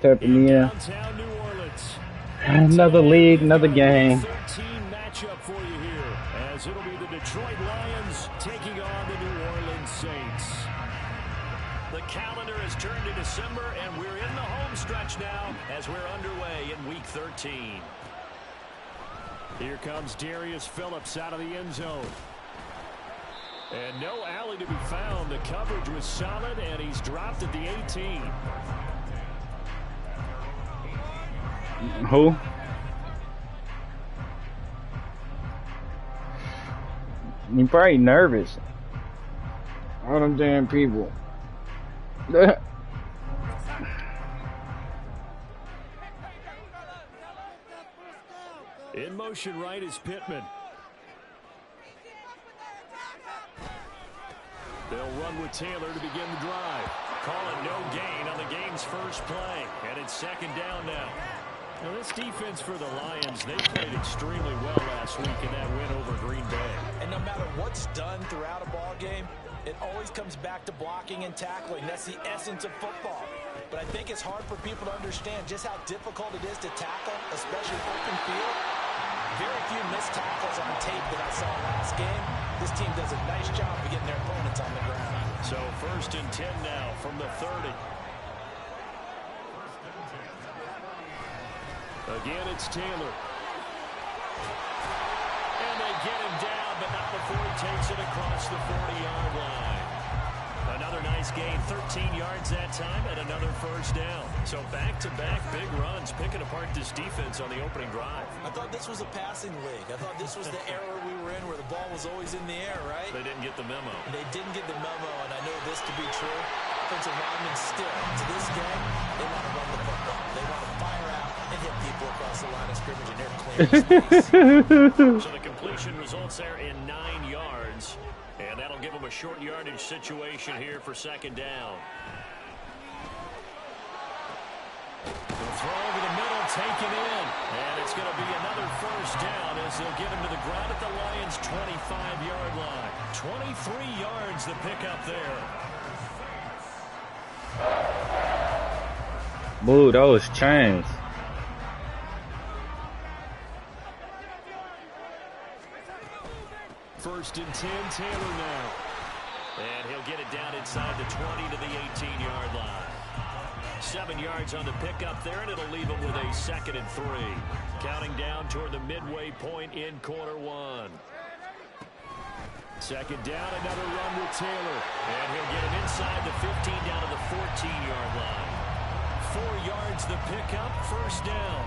Tapping In me in. downtown New Orleans. Another league, another game. 13 matchup for you here, as it'll be the Detroit Lions taking on the New Orleans Saints. The calendar has turned to December, and we're in the home stretch now as we're underway in Week 13. Here comes Darius Phillips out of the end zone. And no alley to be found. The coverage was solid, and he's dropped at the 18. Who? He probably nervous. All them damn people. In motion right is Pittman. They'll run with Taylor to begin the drive. Call it no gain on the game's first play. And it's second down now. Now this defense for the Lions, they played extremely well last week in that win over Green Bay. And no matter what's done throughout a ball game, it always comes back to blocking and tackling. That's the essence of football. But I think it's hard for people to understand just how difficult it is to tackle, especially open field. Very few missed tackles on tape that I saw last game. This team does a nice job of getting their opponents on the ground. So 1st and 10 now from the 30. Again, it's Taylor. And they get him down, but not before he takes it across the 40-yard line. Another nice gain, 13 yards that time, and another first down. So back-to-back big runs, picking apart this defense on the opening drive. I thought this was a passing league. I thought this was the era we were in where the ball was always in the air, right? They didn't get the memo. They didn't get the memo, and I know this to be true. Offensive linemen still, to this game, they want to run the football. They want to fire out and hit people across the line of scrimmage, and they're clearing space. So the completion results there in 9 yards. And that'll give them a short yardage situation here for second down. They'll throw over the middle, taken in. And it's going to be another first down as they'll get him to the ground at the Lions' 25-yard line. 23 yards the pickup there. Boo, those chains. First and 10, Taylor now. And he'll get it down inside the 20 to the 18-yard line. 7 yards on the pickup there, and it'll leave him with a 2nd and 3. Counting down toward the midway point in quarter one. Second down, another run with Taylor. And he'll get him inside the 15 down to the 14-yard line. 4 yards the pickup, first down.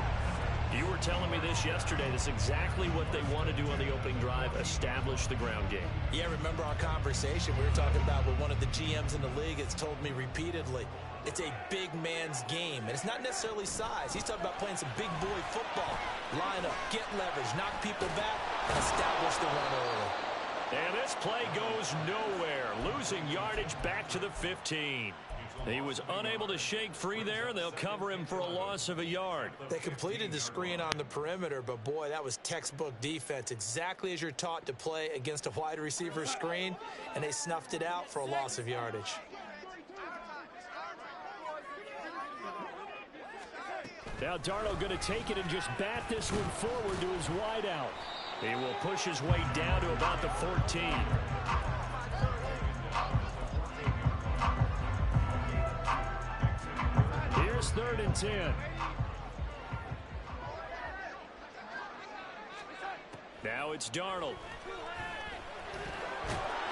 You were telling me this yesterday. That's exactly what they want to do on the opening drive, establish the ground game. Yeah, remember our conversation. We were talking about what one of the GMs in the league has told me repeatedly. It's a big man's game, and it's not necessarily size. He's talking about playing some big boy football. Line up, get leverage, knock people back, and establish the run early. And this play goes nowhere. Losing yardage back to the 15. He was unable to shake free there, and they'll cover him for a loss of a yard. They completed the screen on the perimeter, but boy, that was textbook defense. Exactly as you're taught to play against a wide receiver screen, and they snuffed it out for a loss of yardage. Now Darnold going to take it and just bat this one forward to his wideout. He will push his way down to about the 14. Here's 3rd and 10. Now it's Darnold.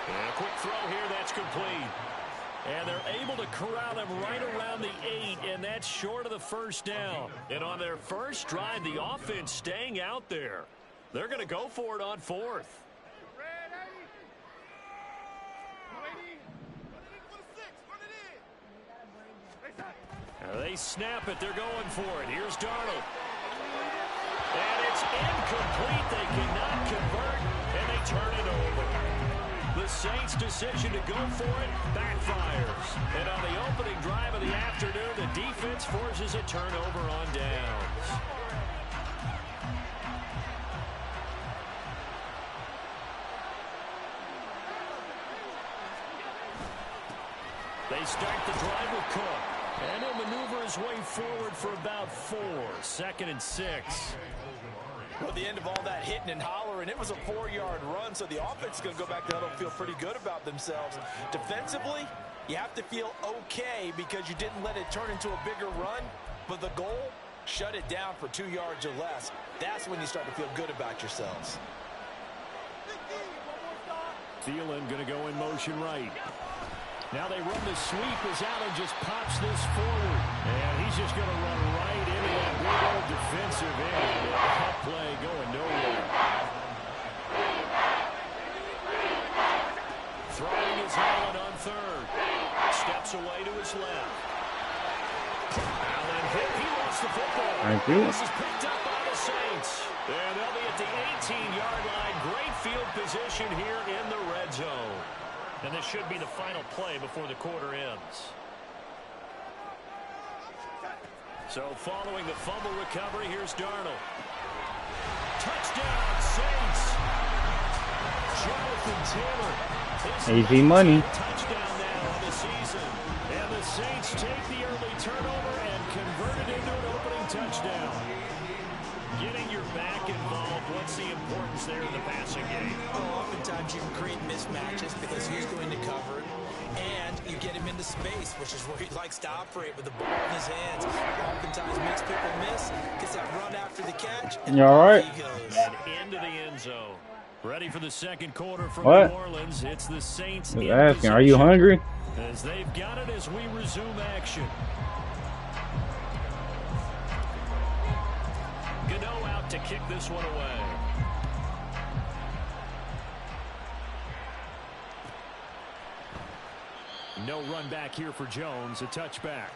And a quick throw here, that's complete. And they're able to corral him right around the 8, and that's short of the first down. And on their first drive, the offense staying out there. They're going to go for it on 4th. They snap it. They're going for it. Here's Darnold. And it's incomplete. They cannot convert, and they turn it over. The Saints' decision to go for it backfires. And on the opening drive of the afternoon, the defense forces a turnover on downs. They start the drive with Cook. And he'll maneuver his way forward for about 4. 2nd and 6. Well, at the end of all that hitting and hollering, it was a 4-yard run, so the offense is going to go back to huddle and feel pretty good about themselves. Defensively, you have to feel okay because you didn't let it turn into a bigger run, but the goal, shut it down for 2 yards or less. That's when you start to feel good about yourselves. Thielen going to go in motion right. Now they run the sweep as Allen just pops this forward. And he's just going to run right into that big old defensive end. That play going nowhere. Throwing his Allen on 3rd. Steps away to his left. Allen hit. He lost the football. Thank you. This is picked up by the Saints. And they'll be at the 18-yard line. Great field position here in the red zone. And this should be the final play before the quarter ends. So following the fumble recovery, here's Darnold. Touchdown, Saints. Jonathan Taylor. Easy money. Touchdown now on the season. And the Saints take the early turnover and convert it into an opening touchdown. Getting your back involved, what's the importance there in the passing game? Well, oftentimes you can create mismatches because he's going to cover it, and you get him into space, which is where he likes to operate with the ball in his hands. Oftentimes makes people miss, gets that run after the catch, and you all right? he goes. And into the end zone. Ready for the second quarter from What? New Orleans. It's the Saints. I was asking, are you hungry? As they've got it as we resume action. Gano out to kick this one away. No run back here for Jones. A touchback.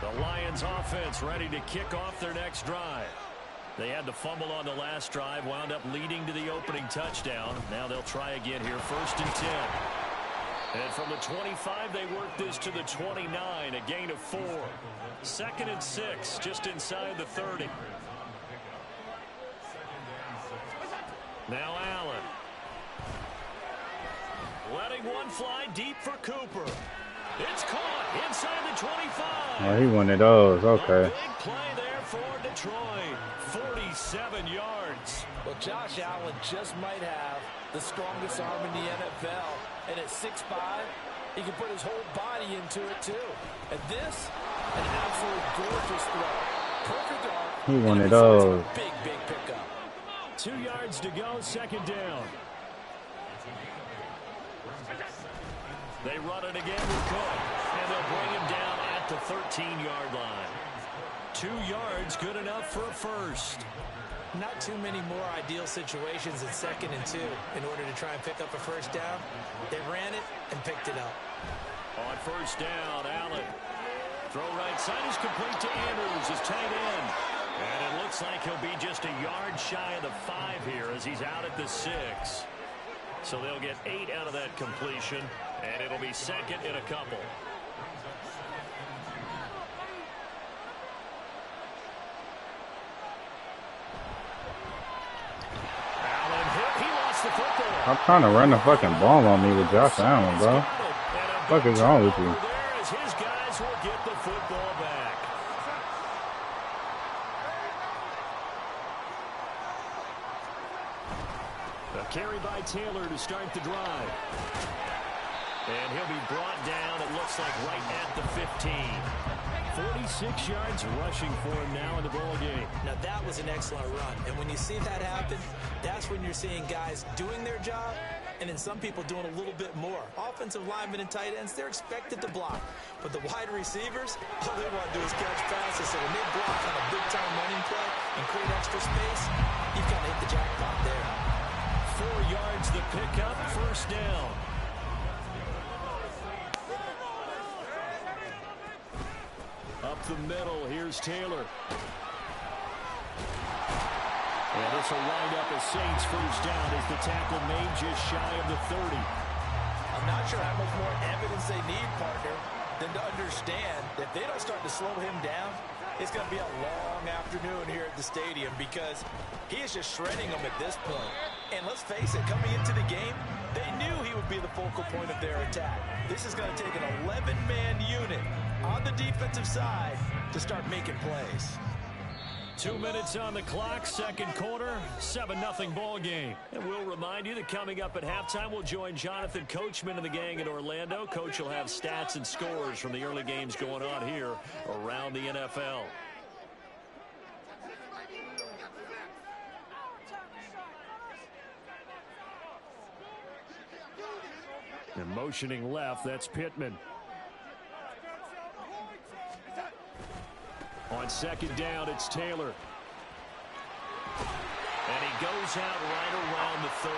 The Lions offense ready to kick off their next drive. They had the fumble on the last drive, wound up leading to the opening touchdown. Now they'll try again here, 1st and 10. And from the 25, they work this to the 29, a gain of 4. 2nd and 6, just inside the 30. Now Allen. Letting one fly deep for Cooper. It's caught inside the 25. Oh, he one of those. Okay. A big play there for Detroit. 47 yards. Well, Josh Allen just might have the strongest arm in the NFL. And at 6'5", he can put his whole body into it, too. And this, an absolute gorgeous throw. Perfect arm. He one of those. Big, big pickup. 2 yards to go, 2nd down. They run it again with Cook, and they'll bring him down at the 13-yard line. 2 yards, good enough for a first. Not too many more ideal situations in 2nd and 2 in order to try and pick up a first down. They ran it and picked it up. On 1st down, Allen. Throw right side is complete to Andrews, his tight end. And it looks like he'll be just a yard shy of the 5 here as he's out at the 6. So they'll get 8 out of that completion, and it'll be 2nd and a couple. Allen hit. He lost the football. I'm trying to run the fucking ball on me with Josh Allen, bro. What the fuck is wrong with you? There as his guys will get the football back. A carry by Taylor to start the drive. And he'll be brought down, it looks like, right at the 15. 46 yards rushing for him now in the ball game. Now, that was an excellent run. And when you see that happen, that's when you're seeing guys doing their job and then some people doing a little bit more. Offensive linemen and tight ends, they're expected to block. But the wide receivers, all they want to do is catch passes. So when they block on a big-time running play and create extra space, you've got to hit the jackpot there. 4 yards the pickup, 1st down. Up the middle, here's Taylor. And this will wind up a Saints 1st down as the tackle made just shy of the 30. I'm not sure how much more evidence they need, partner, than to understand that if they don't start to slow him down, It's going to be a long afternoon here at the stadium because he is just shredding them at this point. And let's face it, coming into the game, they knew he would be the focal point of their attack. This is going to take an 11-man unit on the defensive side to start making plays. 2 minutes on the clock, second quarter, 7-0 ball game. And we'll remind you that coming up at halftime, we'll join Jonathan Coachman and the gang in Orlando. Coach will have stats and scores from the early games going on here around the NFL. And motioning left, that's Pittman. On second down, it's Taylor. And he goes out right around the 39.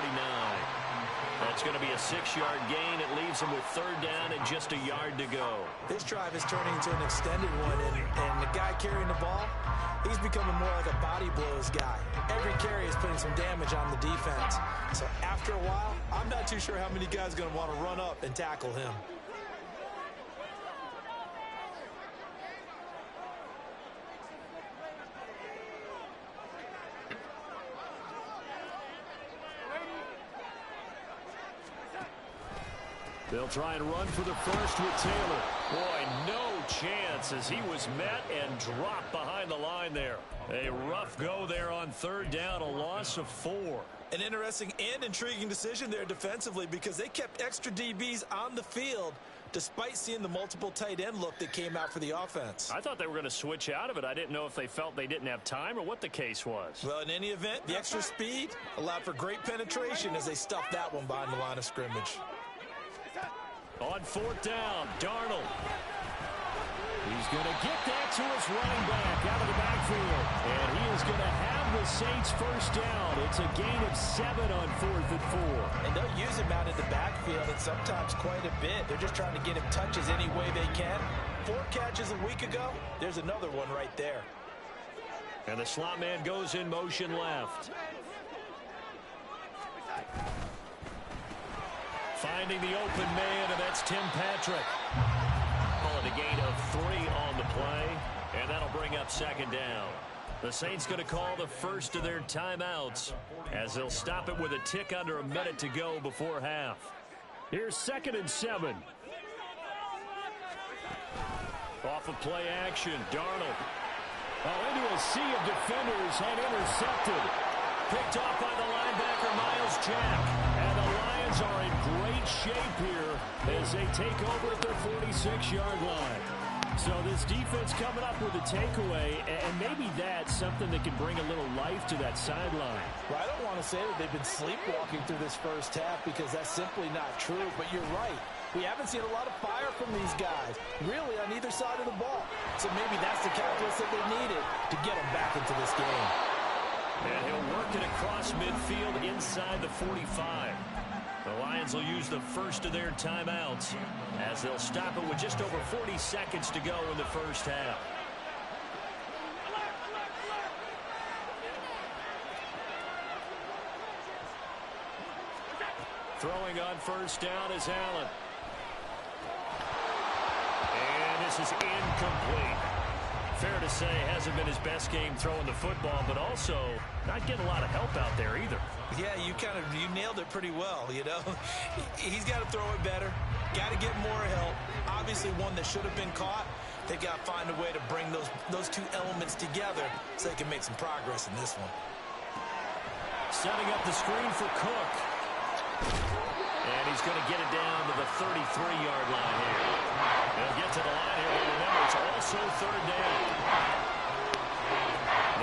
That's going to be a 6-yard gain. It leaves him with third down and just a yard to go. This drive is turning into an extended one, and the guy carrying the ball, he's becoming more like a body blows guy. Every carry is putting some damage on the defense. So after a while, I'm not too sure how many guys are going to want to run up and tackle him. They'll try and run for the first with Taylor. Boy, no chance as he was met and dropped behind the line there. A rough go there on third down, a loss of 4. An interesting and intriguing decision there defensively because they kept extra DBs on the field despite seeing the multiple tight end look that came out for the offense. I thought they were going to switch out of it. I didn't know if they felt they didn't have time or what the case was. Well, in any event, the extra speed allowed for great penetration as they stuffed that one behind the line of scrimmage. On fourth down, Darnold. He's going to get that to his running back out of the backfield. And he is going to have the Saints first down. It's a gain of 7 on 4th and 4. And they'll use him out in the backfield and sometimes quite a bit. They're just trying to get him touches any way they can. 4 catches a week ago. There's another one right there. And the slot man goes in motion left. Finding the open man, and that's Tim Patrick. Calling a gain of 3 on the play, and that'll bring up second down. The Saints going to call the first of their timeouts as they'll stop it with a tick under a minute to go before half. Here's 2nd and 7. Off of play action, Darnold. Into a sea of defenders and intercepted. Picked off by the linebacker, Miles Jack. And the Lions are in great shape here as they take over at their 46-yard line. So this defense coming up with a takeaway, and maybe that's something that can bring a little life to that sideline. Well, I don't want to say that they've been sleepwalking through this first half because that's simply not true, but you're right. We haven't seen a lot of fire from these guys, really, on either side of the ball. So maybe that's the catalyst that they needed to get them back into this game. And he'll work it across midfield inside the 45. The Lions will use the first of their timeouts as they'll stop it with just over 40 seconds to go in the first half. Throwing on first down is Allen. And this is incomplete. Fair to say, hasn't been his best game throwing the football, but also not getting a lot of help out there either. Yeah, you nailed it pretty well, you know. He's got to throw it better, got to get more help. Obviously one that should have been caught. They've got to find a way to bring those two elements together so they can make some progress in this one. Setting up the screen for Cook. And he's going to get it down to the 33-yard line here. He'll get to the line here, but remember, it's also third down.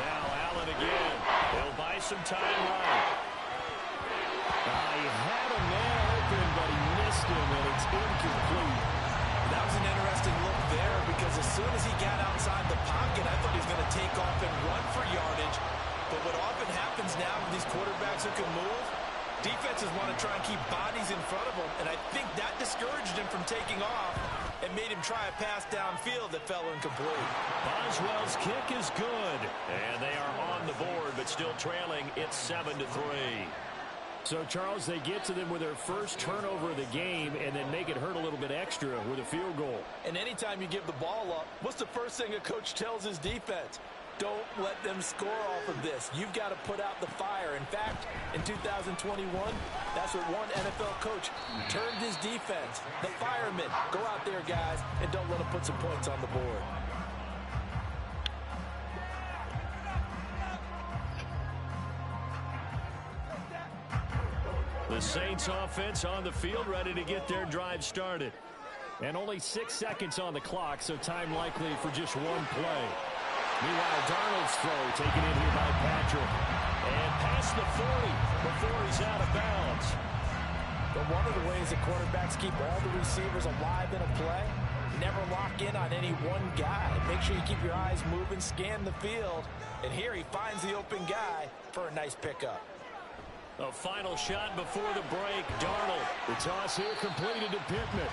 Now Allen again. He'll buy some time right. He had a man open, but he missed him, and it's incomplete. That was an interesting look there because as soon as he got outside the pocket, I thought he was going to take off and run for yardage. But what often happens now with these quarterbacks who can move, defenses want to try and keep bodies in front of them, and I think that discouraged him from taking off and made him try a pass downfield that fell incomplete. Boswell's kick is good, and they are on the board, but still trailing. It's 7-3. So, Charles, they get to them with their first turnover of the game and then make it hurt a little bit extra with a field goal. And anytime you give the ball up, what's the first thing a coach tells his defense? Don't let them score off of this. You've got to put out the fire. In fact, in 2021, that's what one NFL coach termed his defense. The firemen. Go out there, guys, and don't let them put some points on the board. The Saints offense on the field, ready to get their drive started. And only 6 seconds on the clock, so time likely for just one play. Meanwhile, Darnold's throw taken in here by Patrick. And past the 40 before he's out of bounds. But one of the ways that quarterbacks keep all the receivers alive in a play, never lock in on any one guy. Make sure you keep your eyes moving, scan the field. And here he finds the open guy for a nice pickup. A final shot before the break. Darnold. The toss here completed to Pittman.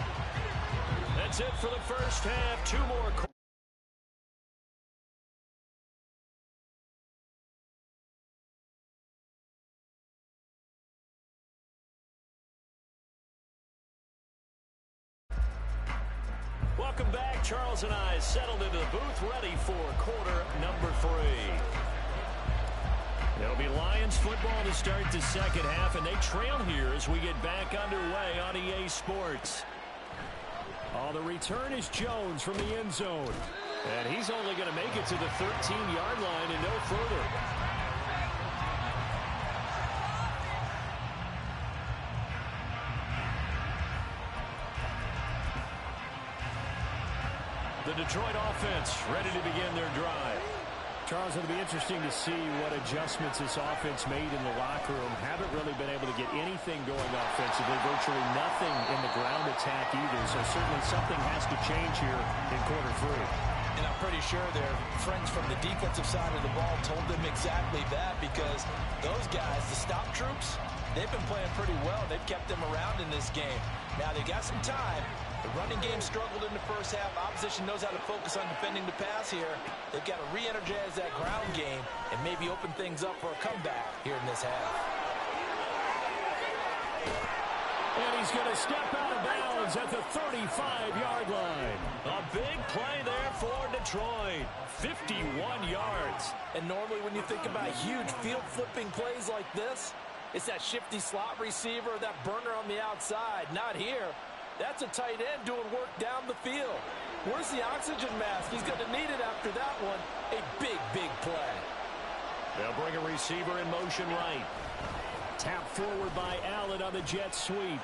That's it for the first half. Two more. Welcome back. Charles and I settled into the booth, ready for quarter number 3. It'll be Lions football to start the second half, and they trail here as we get back underway on EA Sports. Oh, the return is Jones from the end zone. And he's only going to make it to the 13-yard line and no further. The Detroit offense ready to begin their drive. Charles, it'll be interesting to see what adjustments this offense made in the locker room. Haven't really been able to get anything going offensively, virtually nothing in the ground attack either. So certainly something has to change here in quarter 3. And I'm pretty sure their friends from the defensive side of the ball told them exactly that, because those guys, the stop troops, they've been playing pretty well. They've kept them around in this game. Now they've got some time. The running game struggled in the first half. Opposition knows how to focus on defending the pass here. They've got to re-energize that ground game and maybe open things up for a comeback here in this half. And he's going to step out of bounds at the 35-yard line. A big play there for Detroit. 51 yards. And normally when you think about huge field-flipping plays like this, it's that shifty slot receiver, that burner on the outside. Not here. That's a tight end doing work down the field. Where's the oxygen mask? He's going to need it after that one. A big, big play. They'll bring a receiver in motion right. Tap forward by Allen on the jet sweep.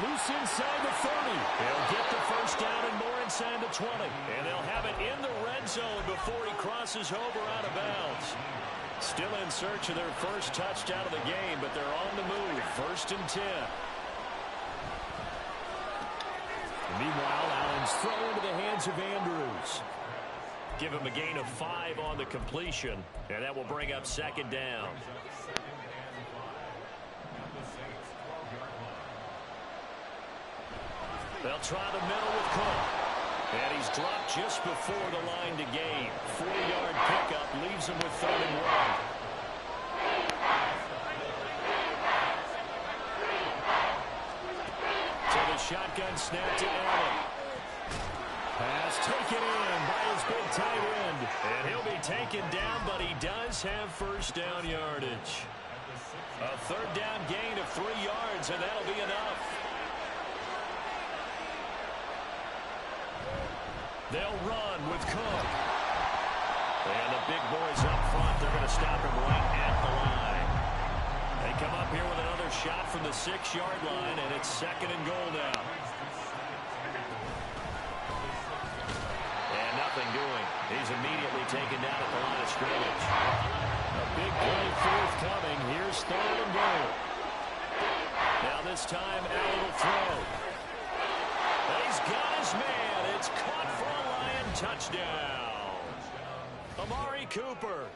Loose inside the 30. They'll get the first down and more inside the 20. And they'll have it in the red zone before he crosses over out of bounds. Still in search of their first touchdown of the game, but they're on the move. 1st and 10. Meanwhile, Allen's throw into the hands of Andrews. Give him a gain of 5 on the completion, and that will bring up 2nd down. They'll try the middle with Cook. And he's dropped just before the line to gain. 4-yard pickup leaves him with 3rd and 1. Shotgun snap to Allen. Pass taken in by his big tight end. And he'll be taken down, but he does have first down yardage. A 3rd down gain of 3 yards, and that'll be enough. They'll run with Cook. And the big boys up front, they're going to stop him right at the line. They come up here with another shot from the 6-yard line, and it's 2nd and goal now. And nothing doing. He's immediately taken down at the line of scrimmage. A big play forthcoming. Here's 3rd and goal. Now this time, Allen will throw. And he's got his man. It's caught for a Lion touchdown. Amari Cooper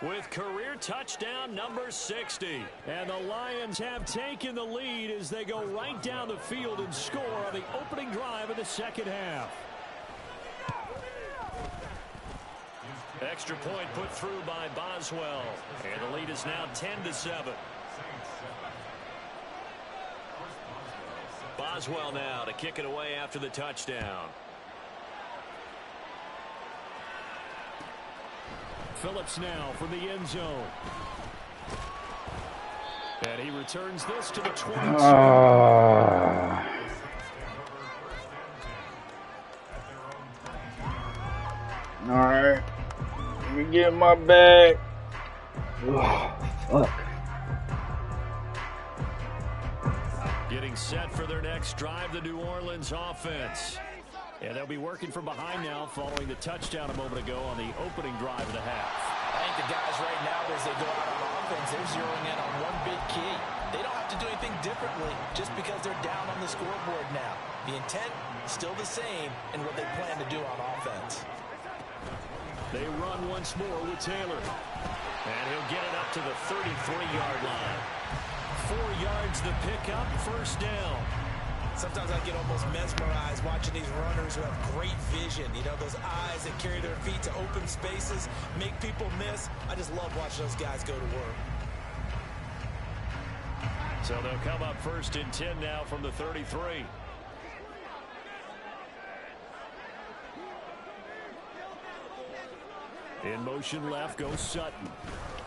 with career touchdown number 60. And the Lions have taken the lead as they go right down the field and score on the opening drive of the second half. Extra point put through by Boswell. And the lead is now 10-7. Boswell now to kick it away after the touchdown. Phillips now from the end zone. And he returns this to the 22. Alright. Let me get my bag. Oh, fuck. Getting set for their next drive, the New Orleans offense. And they'll be working from behind now following the touchdown a moment ago on the opening drive of the half. I think the guys right now, as they go out on offense, they're zeroing in on one big key. They don't have to do anything differently just because they're down on the scoreboard now. The intent is still the same in what they plan to do on offense. They run once more with Taylor. And he'll get it up to the 33-yard line. 4 yards the pickup, first down. Sometimes I get almost mesmerized watching these runners who have great vision. You know, those eyes that carry their feet to open spaces, make people miss. I just love watching those guys go to work. So they'll come up first and 10 now from the 33. In motion left goes Sutton.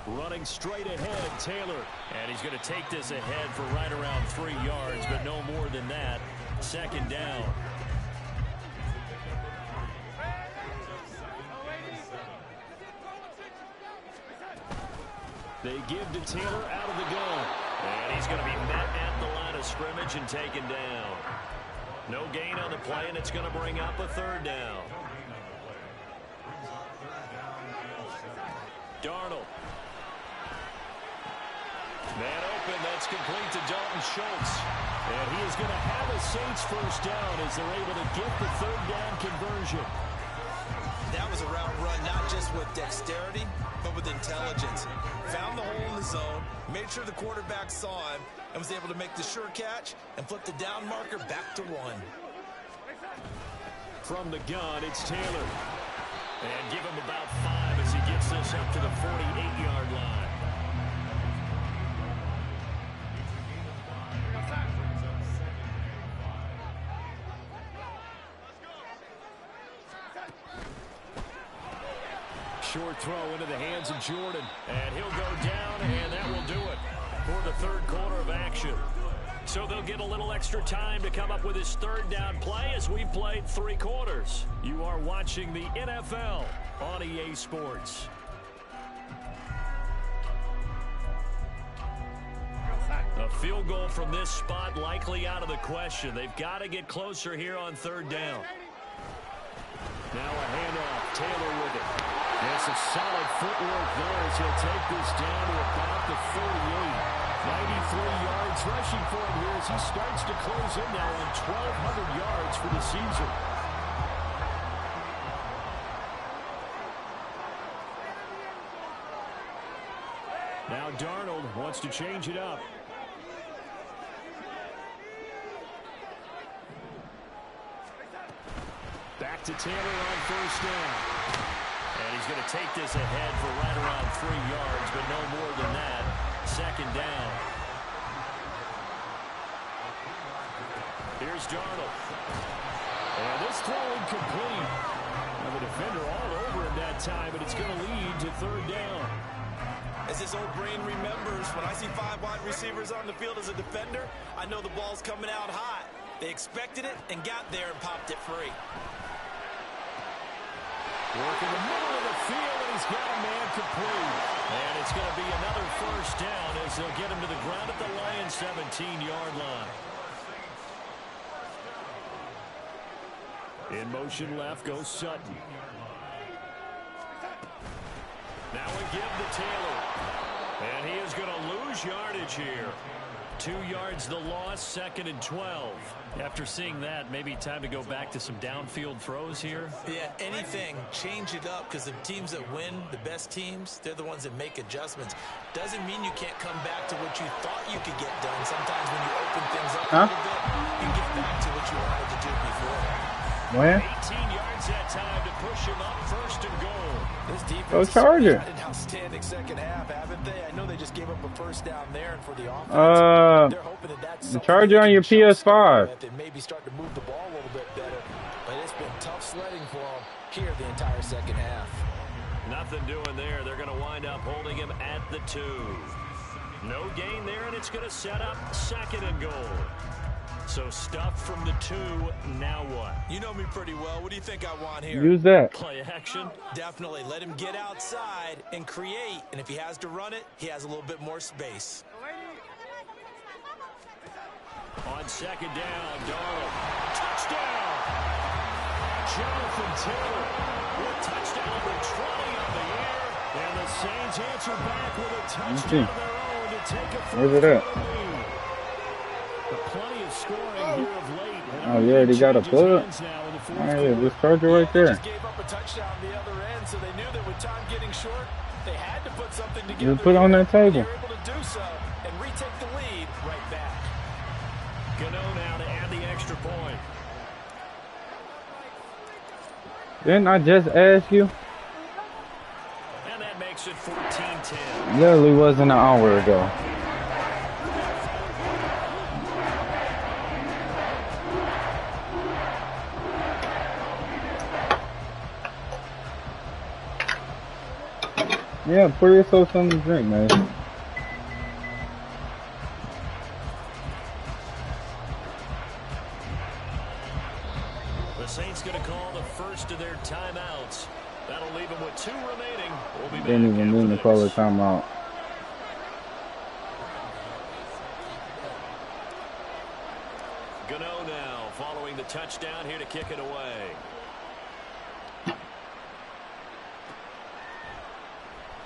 Running straight ahead, Taylor. And he's going to take this ahead for right around 3 yards, but no more than that. Second down. They give to Taylor out of the gun. And he's going to be met at the line of scrimmage and taken down. No gain on the play, and it's going to bring up a third down. Darnold. Man open, that's complete to Dalton Schultz. And he is going to have a Saints first down as they're able to get the third down conversion. That was a route run, not just with dexterity, but with intelligence. Found the hole in the zone, made sure the quarterback saw him, and was able to make the sure catch and flip the down marker back to 1. From the gun, it's Taylor. And give him about 5 as he gets this up to the 48-yard line. Short throw into the hands of Jordan. And he'll go down, and that will do it for the third quarter of action. So they'll get a little extra time to come up with his third down play as we played 3 quarters. You are watching the NFL on EA Sports. A field goal from this spot likely out of the question. They've got to get closer here on third down. Now a handoff. Taylor with it. And some solid footwork there as he'll take this down to about the 38. 93 yards rushing for him here as he starts to close in now on 1,200 yards for the season. Now Darnold wants to change it up. Back to Taylor on first down. And he's going to take this ahead for right around 3 yards, but no more than that. Second down. Here's Darnold. And this throw incomplete. And the defender all over him that time, but it's going to lead to third down. As this old brain remembers, when I see 5 wide receivers on the field as a defender, I know the ball's coming out hot. They expected it and got there and popped it free. Work in the middle of the field, and he's got a man complete. And it's going to be another first down as they'll get him to the ground at the Lions' 17-yard line. In motion left goes Sutton. Now we give to Taylor. And he is going to lose yardage here. 2 yards the loss, second and 12. After seeing that, maybe time to go back to some downfield throws here. Yeah, anything. Change it up because the teams that win, the best teams, they're the ones that make adjustments. Doesn't mean you can't come back to what you thought you could get done. Sometimes when you open things up a little bit, you get back to what you wanted to do before. When? 18 yards that time to push him up first and goal. This defense Go Charger. had an outstanding second half, haven't they? I know they just gave up a first down there, and for the offense, they're hoping that some Charger on your PS5. and maybe start to move the ball a little bit better. But it's been tough sledding for him here the entire second half. Nothing doing there. They're going to wind up holding him at the 2. No gain there, and it's going to set up 2nd and goal. So stuff from the 2. Now what? You know me pretty well. What do you think I want here? Use that. Play action. Definitely. Let him get outside and create. And if he has to run it, he has a little bit more space. On 2nd down, Darnold. Touchdown! Jonathan Taylor with touchdown number 20 on the year. And the Saints answer back with a touchdown of their own to take a 4-3 lead. Plenty of scoring here of late. Oh, yeah, they got a plug. Alright, this Charger right there. Just gave up a touchdown the other end, so they knew that with time getting short, they had to put something together. Just put it on that table. They were able to do so and retake the lead right back. Gano now to add the extra point. Didn't I just ask you? And that makes it 14-10. Literally wasn't an hour ago. Yeah, pour yourself something to drink, man. The Saints going to call the first of their timeouts. That'll leave them with 2 remaining. We'll be Didn't back even mean to call a timeout. Gano now following the touchdown here to kick it away.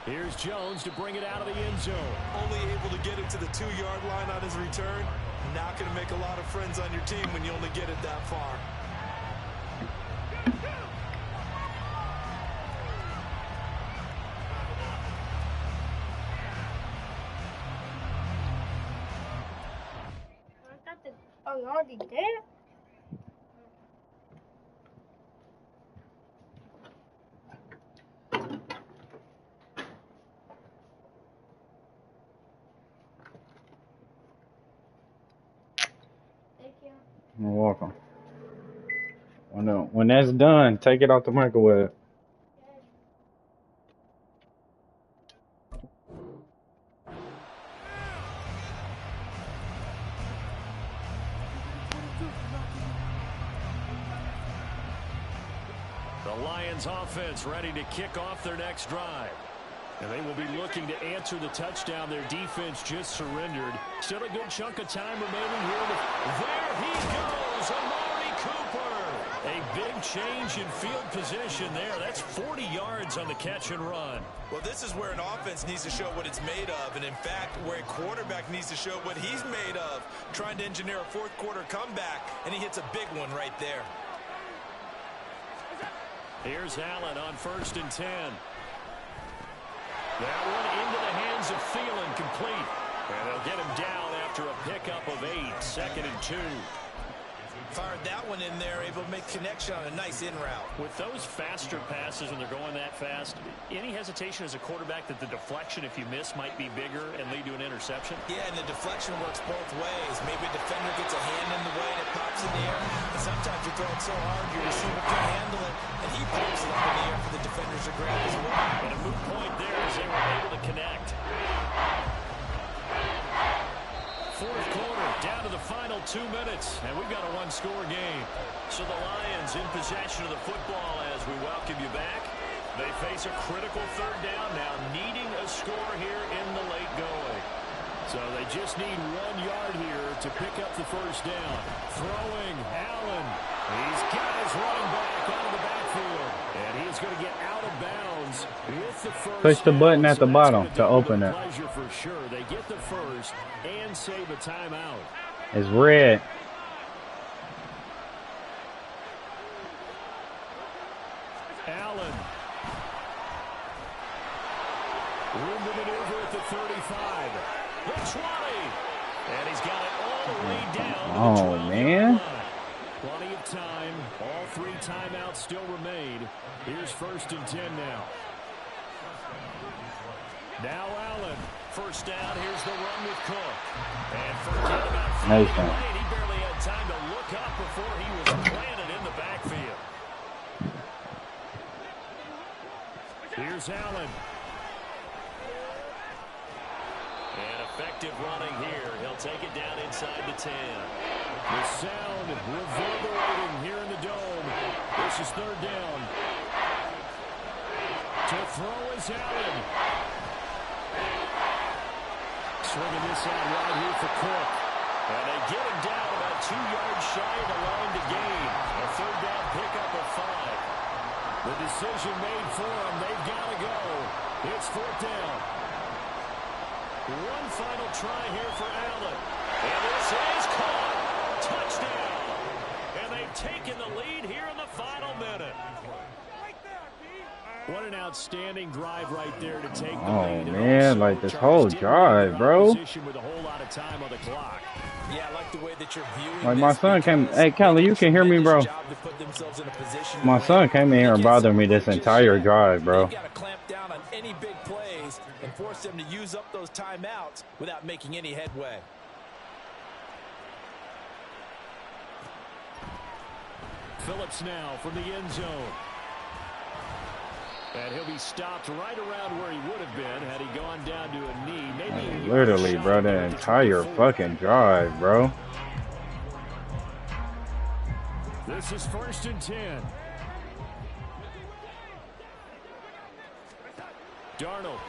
Here's Jones to bring it out of the end zone. Only able to get it to the 2-yard line on his return. Not going to make a lot of friends on your team when you only get it that far. Oh, you already did? You're welcome. When that's done, take it out the microwave. The Lions offense ready to kick off their next drive. And they will be looking to answer the touchdown their defense just surrendered. Still a good chunk of time remaining here. There he goes, Amari Cooper. A big change in field position there. That's 40 yards on the catch and run. Well, this is where an offense needs to show what it's made of. And, in fact, where a quarterback needs to show what he's made of. Trying to engineer a fourth-quarter comeback, and he hits a big one right there. Here's Allen on 1st and 10. That one into the hands of Thielen, complete. And they'll get him down after a pickup of 8, 2nd and 2. Fired that one in there, able to make connection on a nice in route. With those faster passes when they're going that fast, any hesitation as a quarterback that the deflection, if you miss, might be bigger and lead to an interception? Yeah, and the deflection works both ways. Maybe a defender gets a hand in the way and it pops in the air. And sometimes you throw it so hard your receiver can't handle it, and he pops it up in the air for the defenders to grab as well. But a moot point there as they were able to connect. Fourth quarter, down to the final 2 minutes, and we've got a one-score game. So the Lions in possession of the football as we welcome you back. They face a critical 3rd down now, needing a score here in the late going. So they just need 1 yard here to pick up the 1st down. Throwing, Allen. He's got his running back out of the backfield, and he is going to get out of bounds with the 1st. Push the button at the bottom to open it. For sure. They get the 1st and save a timeout. It's red. Allen. Room to maneuver at the 35. The 20. And he's got it all the way down. Oh, man. Plenty of time. All 3 timeouts still remain. Here's 1st and 10 now. Now Allen first down. Here's the run with Cook. And forget about Nice finding one. lane. He barely had time to look up before he was planted in the backfield. Here's Allen. And effective running here. He'll take it down inside the 10. The sound reverberating here in the dome. This is third down. To throw is Allen. Swinging this out right here for Cook. And they get him down about 2 yards shy of the line to gain. A third down pickup of 5. The decision made for them. They've got to go. It's fourth down. One final try here for Allen. And this is caught. Touchdown. And they've taken the lead here in the final minute. What an outstanding drive right there to take the lead. Oh, man, like this whole drive, bro. With a whole lot of time on the clock. Yeah, I like the way that you're viewing Like my son came. Hey, Kelly, you can hear me, bro. My son came in here and bothered me this entire drive, bro. You got to clamp down on any big plays and force them to use up those timeouts without making any headway. Phillips now from the end zone. And he'll be stopped right around where he would have been had he gone down to a knee. Maybe Literally, bro, the entire fucking drive, bro. This is 1st and 10. Darnold.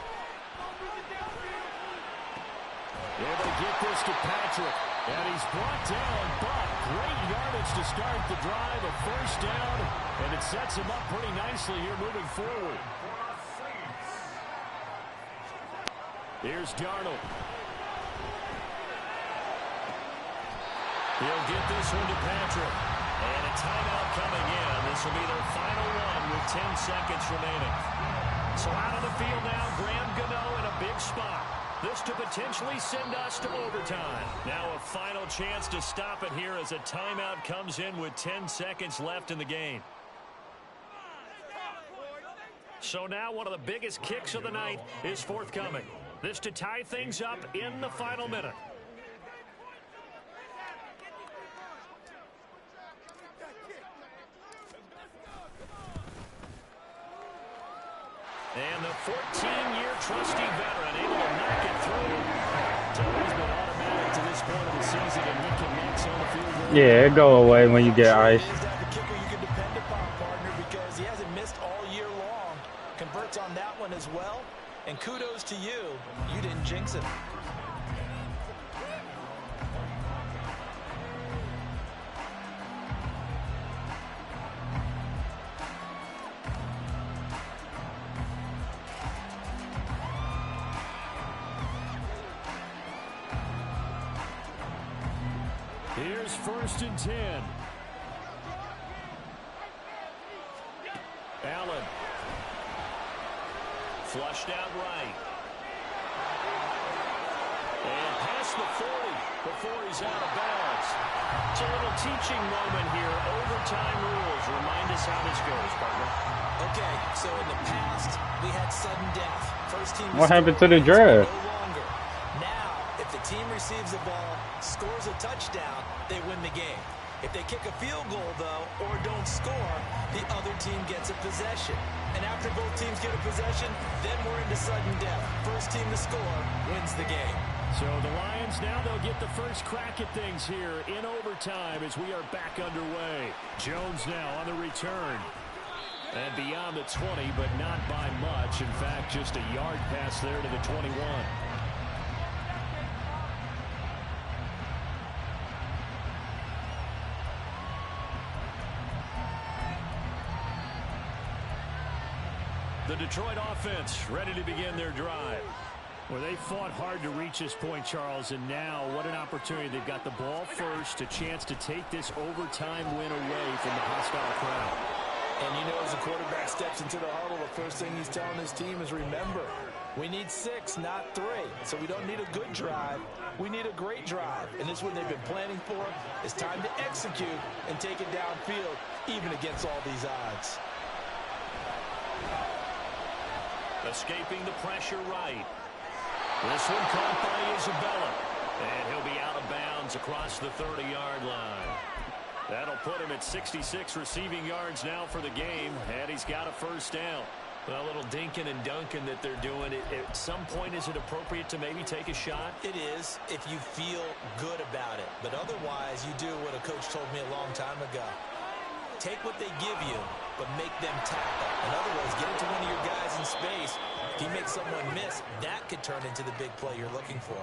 Yeah, they get this to Patrick. And he's brought down, but great yardage to start the drive. A first down, and it sets him up pretty nicely here moving forward. Here's Darnold. He'll get this one to Patrick. And a timeout coming in. This will be their final one with 10 seconds remaining. So out of the field now, Graham Gano in a big spot. This to potentially send us to overtime. Now a final chance to stop it here as a timeout comes in with 10 seconds left in the game. So now one of the biggest kicks of the night is forthcoming. This to tie things up in the final minute. And the 14-year trusty veteran able to knock it through. So he's been automatic to this point of the season, and he connects on the field goal. Yeah, it go away when you get ice. Is that the kicker you can depend upon, partner, because he hasn't missed all year long. Converts on that one as well. And kudos to you. You didn't jinx it. Here's 1st and 10. Allen. Flushed out right. And past the 40 before he's out of bounds. It's a little teaching moment here. Overtime rules. Remind us how this goes, partner. Okay, so in the past, we had sudden death. First team. What happened to the draft? No longer. Now, if the team receives the ball, scores a touchdown, they win the game. If they kick a field goal, though, or don't score, the other team gets a possession. And after both teams get a possession, then we're into sudden death. First team to score wins the game. So the Lions now, they'll get the first crack at things here in overtime as we are back underway. Jones now on the return. And beyond the 20, but not by much. In fact, just a yard pass there to the 21. The Detroit offense ready to begin their drive. Well, they fought hard to reach this point, Charles, and now what an opportunity. They've got the ball first, a chance to take this overtime win away from the hostile crowd. And you know, as the quarterback steps into the huddle, the first thing he's telling his team is, remember, we need 6, not 3. So we don't need a good drive. We need a great drive. And this is what they've been planning for. It's time to execute and take it downfield, even against all these odds. Escaping the pressure right. This one caught by Isabella. And he'll be out of bounds across the 30-yard line. That'll put him at 66 receiving yards now for the game, and he's got a first down. Well, a little dinking and dunking that they're doing. At some point, is it appropriate to maybe take a shot? It is if you feel good about it. But otherwise, you do what a coach told me a long time ago. Take what they give you, but make them tackle. In other words, get into one of your guys in space. If you make someone miss, that could turn into the big play you're looking for.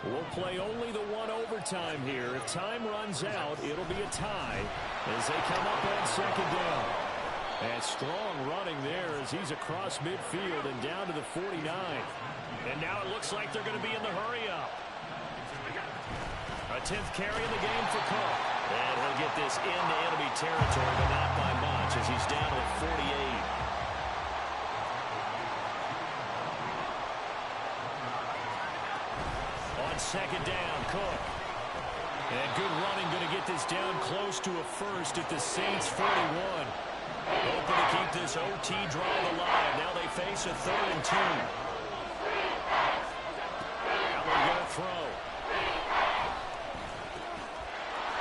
We'll play only the one overtime here. If time runs out, it'll be a tie as they come up on second down. And strong running there as he's across midfield and down to the 49. And now it looks like they're going to be in the hurry-up. A 10th carry in the game for Cook. And he'll get this into enemy territory, but not by much as he's down to the 48. On second down, Cook. And good running, going to get this down close to a first at the Saints' 41. Hoping to keep this OT drive alive. Now they face a 3rd and 2. Now they're going to throw.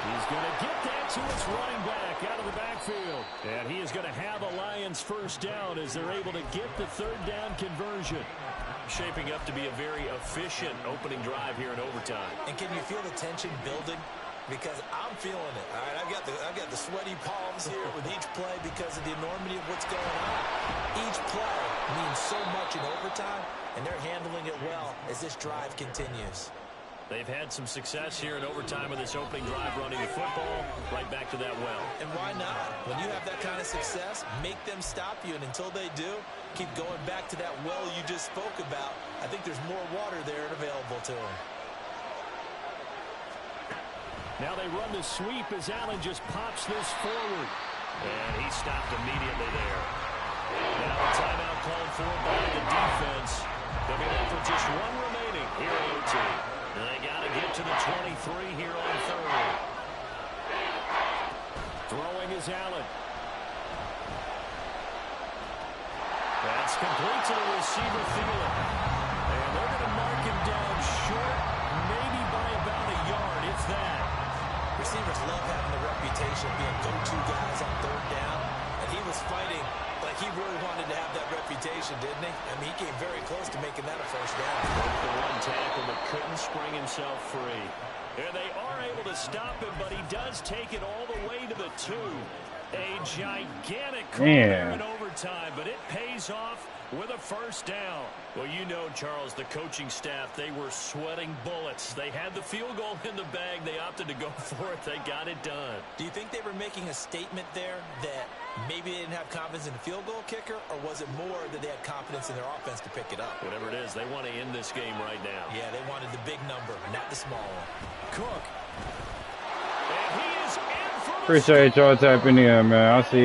He's going to get that to his running back out of the backfield. And he is going to have a Lions first down as they're able to get the 3rd down conversion. Shaping up to be a very efficient opening drive here in overtime. And can you feel the tension building? Because I'm feeling it. All right, I've got the sweaty palms here with each play because of the enormity of what's going on. Each play means so much in overtime, and they're handling it well as this drive continues. They've had some success here in overtime with this opening drive running the football right back to that well. And why not? When you have that kind of success, make them stop you, and until they do, keep going back to that well you just spoke about. I think there's more water there and available to them. Now they run the sweep as Allen just pops this forward. And he stopped immediately there. Now a timeout called for by the defense. They'll be left with just one remaining here at OT. And they got to get to the 23 here on 3rd. Throwing is Allen. That's complete to the receiver, Thielen. And they're going to mark him down short, maybe by about a yard, if that. Receivers love having the reputation of being go-to guys on 3rd down, and he was fighting like he really wanted to have that reputation, didn't he? I mean, he came very close to making that a first down. The one tackle, but couldn't spring himself free. And they are able to stop him, but he does take it all the way to the 2. A gigantic call there in overtime, but it pays off with a first down. Well, you know, Charles, the coaching staff, they were sweating bullets. They had the field goal in the bag. They opted to go for it. They got it done. Do you think they were making a statement there that maybe they didn't have confidence in the field goal kicker, or was it more that they had confidence in their offense to pick it up? Whatever it is, they want to end this game right now. Yeah, they wanted the big number, not the small one. Cook. And he is in for Appreciate y'all tapping in, man. I'll see you.